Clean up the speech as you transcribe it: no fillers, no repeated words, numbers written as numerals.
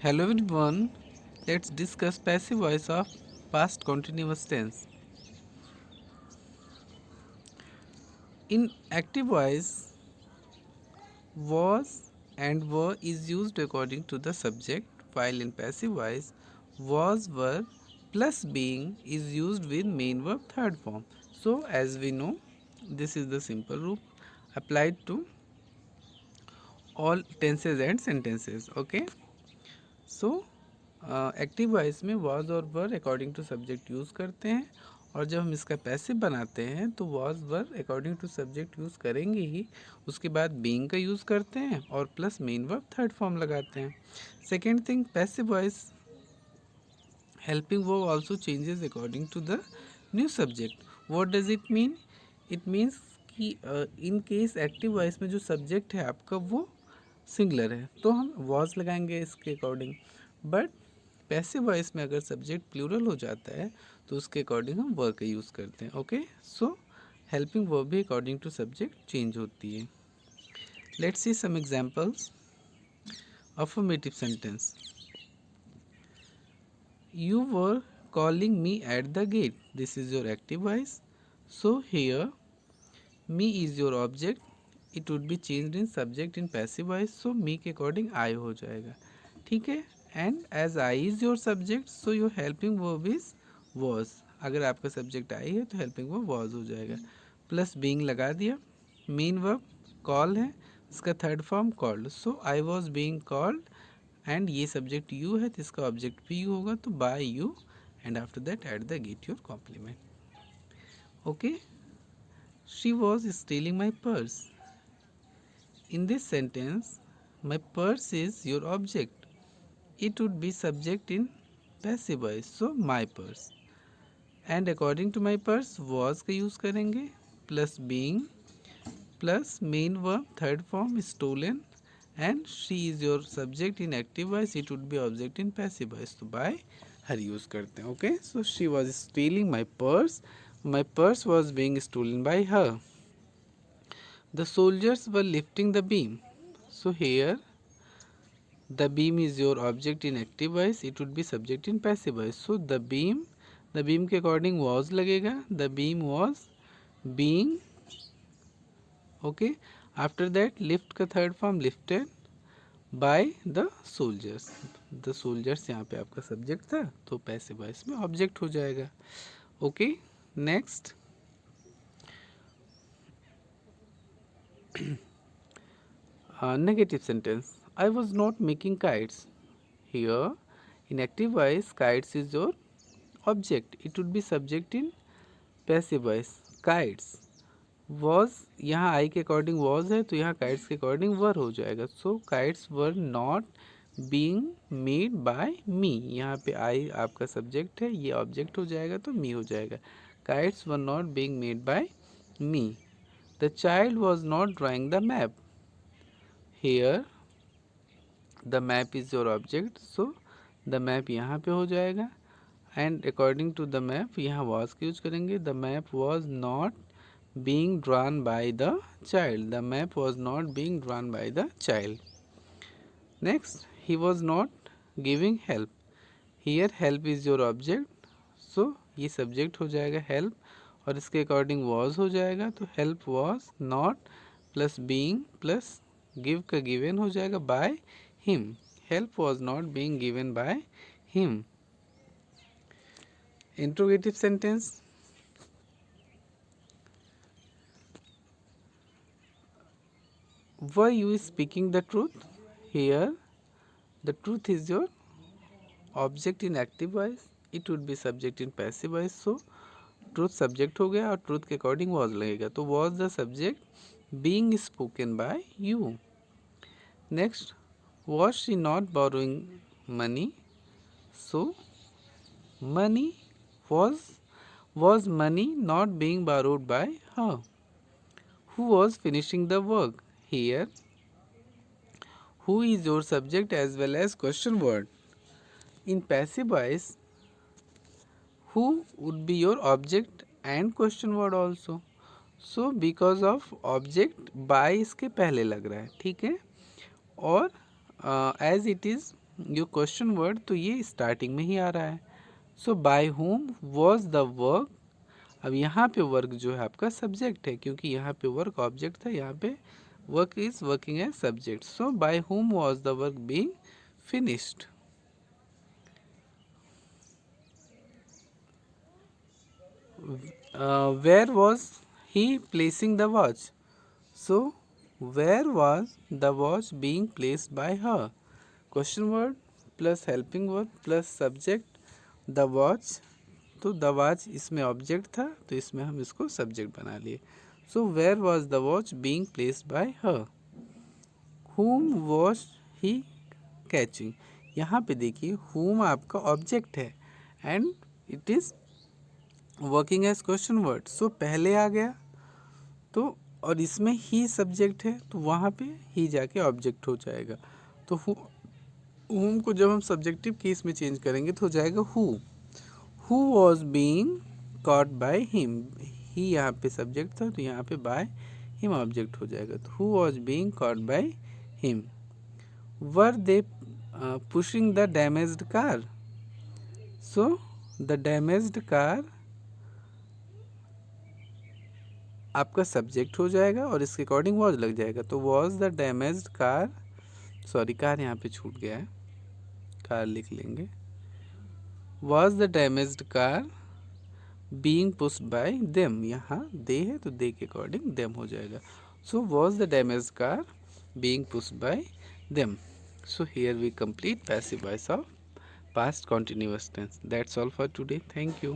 Hello everyone, let's discuss passive voice of past continuous tense. In active voice, was and were is used according to the subject, while in passive voice, was, were plus being is used with main verb third form. So, as we know, this is the simple rule applied to all tenses and sentences. Okay, so active voice में was और वर according to subject use करते हैं, और जब हम इसका passive बनाते हैं तो was were according to subject use करेंगे ही, उसके बाद बीइंग का यूज़ करते हैं और plus main verb third form लगाते हैं. Second thing, passive voice helping verb also changes according to the new subject. What does it mean? It means कि इन केस एक्टिव वॉइस में जो सब्जेक्ट है आपका वो सिंगुलर है तो हम वॉज लगाएंगे इसके अकॉर्डिंग, बट पैसिव वॉइस में अगर सब्जेक्ट प्लूरल हो जाता है तो उसके अकॉर्डिंग हम वर्ब का यूज़ करते हैं. ओके, सो हेल्पिंग वर्ब भी अकॉर्डिंग टू सब्जेक्ट चेंज होती है. Let's see some examples. Affirmative sentence. You were calling me at the gate. This is your active voice. So here me is your object. It would be changed in subject in passive voice. So me के according I हो जाएगा. ठीक है. And as I is your subject, so your helping verb is was. अगर आपका subject I है तो helping verb was हो जाएगा. Plus being लगा दिया. Main verb call है, इसका third form called. So I was being called and ये सब्जेक्ट यू है तो इसका ऑब्जेक्ट भी यू होगा, तो by you and after that at the get your complement. Okay, she was stealing my purse. In this sentence my purse is your object. It would be subject in passive voice, so my purse. And according to my purse was का use करेंगे plus being plus main verb third form stolen, and she is your subject in active voice. It would be object in passive voice, तो by her use करते हैं. Okay, so she was stealing my purse. My purse was being stolen by her. The soldiers were lifting the beam. So here the beam is your object in active voice. It would be subject in passive voice. So the beam के according was लगेगा. The beam was being. Okay, after that lift का third form lifted by the soldiers. The soldiers यहाँ पे आपका subject था तो passive voice में object हो जाएगा. Okay, next. Negative sentence. I was not making kites. Here in active voice kites is your object. It would be subject in passive voice. Kites was यहाँ आई के अकॉर्डिंग वॉज है तो यहाँ kites के according were हो जाएगा. So kites were not being made by me. यहाँ पे आई आपका सब्जेक्ट है, ये ऑब्जेक्ट हो जाएगा तो मी हो जाएगा. Kites were not being made by me. The child was not drawing the map. Here the map is your object, so the map यहाँ पे हो जाएगा. And according to the map यहाँ वॉज का यूज करेंगे. The map was not being drawn by the child. The map was not being drawn by the child. Next, he was not giving help. Here help is your object, so ये subject हो जाएगा help और इसके according was हो जाएगा तो help was not plus being plus give का given हो जाएगा by him. Help was not being given by him. Interrogative sentence. Were you speaking the truth? Here the truth is your object in active voice. It would be subject in passive voice. So truth subject हो गया और truth के according was लगेगा तो was the subject being spoken by you. Next, was she not borrowing money? So money was money not being borrowed by her. Who was finishing the work? Here who is your subject as well as question word. In passive voice who would be your object and question word also. So because of object by इसके पहले लग रहा है, ठीक है. और as it is ये question word तो ये स्टार्टिंग में ही आ रहा है। So by whom was the work. अब यहाँ पे वर्क जो है आपका सब्जेक्ट है, क्योंकि यहाँ पे वर्क ऑब्जेक्ट था, यहाँ पे work is working as subject. So by whom was the work being finished. Where was he placing the watch. So where was the watch being placed by her. Question word plus helping verb plus subject the watch. तो the watch इसमें object था, तो इसमें हम इसको subject बना लिए। So where was the watch being placed by her. Whom was he catching. यहाँ पे देखिए हुम आपका ऑब्जेक्ट है and it is working as question word. So पहले आ गया तो, और इसमें ही सब्जेक्ट है तो वहाँ पे ही जाके ऑब्जेक्ट हो जाएगा। तो हुम को जब हम सब्जेक्टिव केस में चेंज करेंगे तो हो जाएगा who was being caught by him. He यहाँ पे सब्जेक्ट था तो यहाँ पे बाय हिम ऑब्जेक्ट हो जाएगा। तो who was being caught by him. Were they pushing the damaged car. So the damaged car आपका सब्जेक्ट हो जाएगा और इसके अकॉर्डिंग वॉज लग जाएगा। तो was the damaged car, sorry car यहाँ पे छूट गया है, कार लिख लेंगे। Was the damaged car being pushed bye them. यहाँ दे है तो दे के अकॉर्डिंग देम हो जाएगा। So was the damaged car being pushed bye them. So here we complete passive voice of past continuous tense. That's all for today. Thank you.